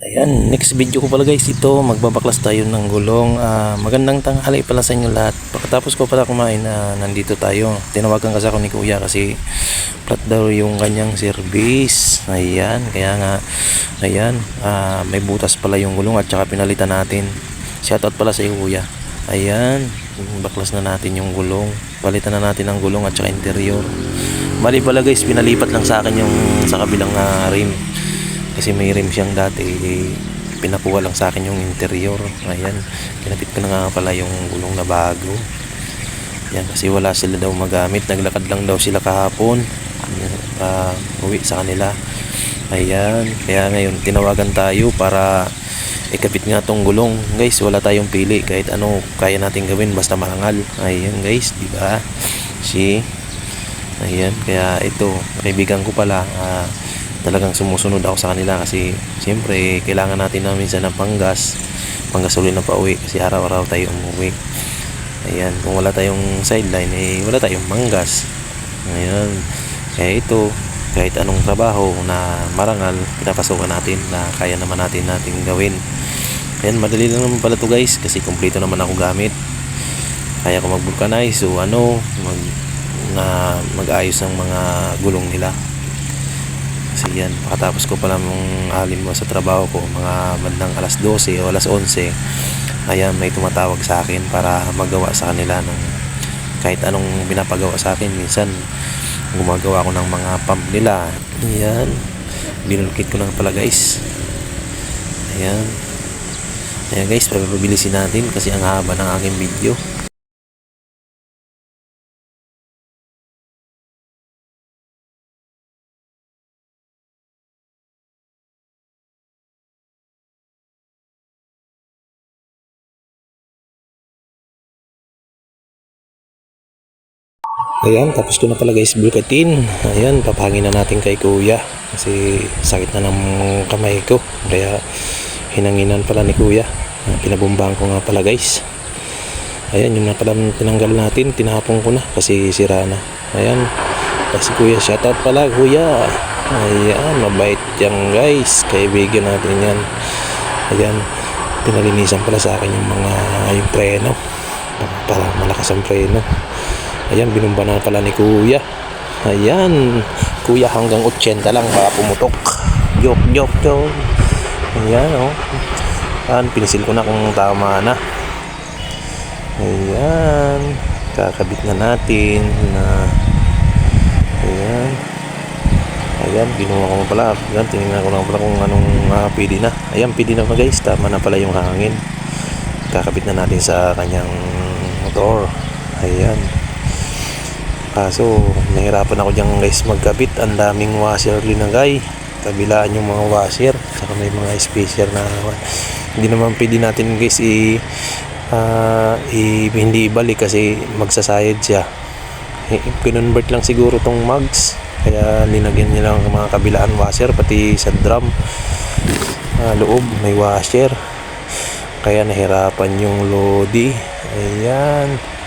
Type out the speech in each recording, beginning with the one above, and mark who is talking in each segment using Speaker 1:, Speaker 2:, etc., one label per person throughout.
Speaker 1: Ayan, next video ko pala guys, ito magbabaklas tayo ng gulong. Magandang tanghali pala sa inyo lahat. Pagkatapos ko pala kumain, nandito tayo. Tinawagan kasi ako ni Kuya kasi flat daw yung kanyang service. Ayan, kaya nga ayan, may butas pala yung gulong at saka pinalitan natin. Shoutout pala sa iyo Kuya. Ayan, baklas na natin yung gulong. Palitan na natin ang gulong at saka interior. Mali pala guys, pinalipat lang sa akin yung sa kabilang rim. Kasi may rim siyang dati, pinakuha lang sa akin yung interior. Ayan, kinabit ko na nga pala yung gulong na bago. Ayan, kasi wala sila daw magamit, naglakad lang daw sila kahapon uwi sa kanila. Ayan, kaya ngayon tinawagan tayo para ikabit nga tong gulong. Guys, wala tayong pili, kahit ano kaya natin gawin basta marangal. Ayan guys, diba? Ayan, kaya ito, kaibigan ko pala, talagang sumusunod ako sa kanila kasi siyempre kailangan natin na minsan ng panggasolin na pauwi kasi araw-araw tayo umuwi. Ayan, kung wala tayong sideline, wala tayong manggas. Ayan, kaya ito, kahit anong trabaho na marangal, pinapasukan natin na kaya naman natin gawin. Ayan, madali lang naman pala to guys kasi kumpleto naman ako gamit. Kaya ko mag-vulcanize o mag-ayos ng mga gulong nila. Kasi yan, pakatapos ko pala mong alin mo sa trabaho ko, mga bandang alas 12 o alas 11, ayan, may tumatawag sa akin para magawa sa kanila ng kahit anong pinapagawa sa akin. Minsan gumagawa ko ng mga pump nila. Ayan, binulkit ko na pala guys. Ayan, ayan guys, pabilisin natin kasi ang haba ng aking video. Ayan, tapos ko na pala guys bulkatin. Ayan, papahangin na natin kay Kuya kasi sakit na ng kamay ko, kaya hinanginan pala ni Kuya. Pinabumbahan ko nga pala guys. Ayan, yung na pala tinanggal natin, tinapon ko na kasi sira na. Ayan, kasi Kuya, shoutout pala Kuya. Ayan, mabait yan guys, kaibigan natin yan. Ayan, pinalinisan pala sa akin yung preno para malakas ang preno. Ayan, binumba na pala ni Kuya. Ayan, Kuya, hanggang 80 lang baka pumutok. Joke. Ayan, oh. Ayan, pinisil ko na kung tama na. Ayan, kakabit na natin na. Ayan, ginawa ko pala. Ayan, tingnan ko lang pala kung anong pwede na. Ayan, pwede na ba guys, tama na pala yung hangin. Kakabit na natin sa kanyang motor. Ayan, kaso nahirapan ako dyan guys magkabit. Ang daming washer linagay, kabilaan yung mga washer, saka may mga spacer na hindi naman pwede natin guys hindi ibalik kasi magsasayad siya. Kinonvert lang siguro tong mugs, kaya linagyan niya lang mga kabilaan washer, pati sa drum loob may washer, kaya nahirapan yung lodi.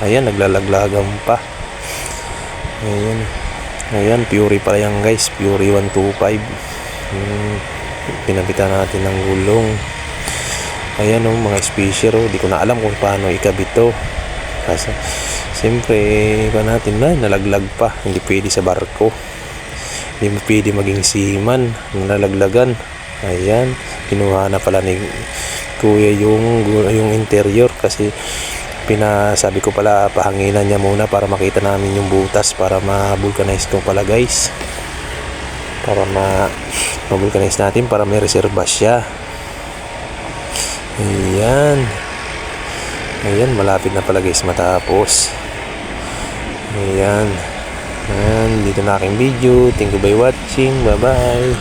Speaker 1: Ayan, naglalaglagan pa. Ayan, Fury pa yan guys, Fury 125. Pinabitan natin ng gulong. Ayan, mga spacer, di ko na alam kung paano ikabit to kasi siyempre pa natin nalaglag pa, hindi pwede sa barko, hindi pwede maging seaman nalaglagan. Ayan, kinuha na pala ni Kuya yung interior kasi sabi ko pala pahanginan niya muna para makita namin yung butas para ma-vulcanize ko pala guys, para ma-vulcanize natin para may reserva siya. Ayan, malapit na pala guys matapos. Ayan, dito na aking video. Thank you by watching, bye bye.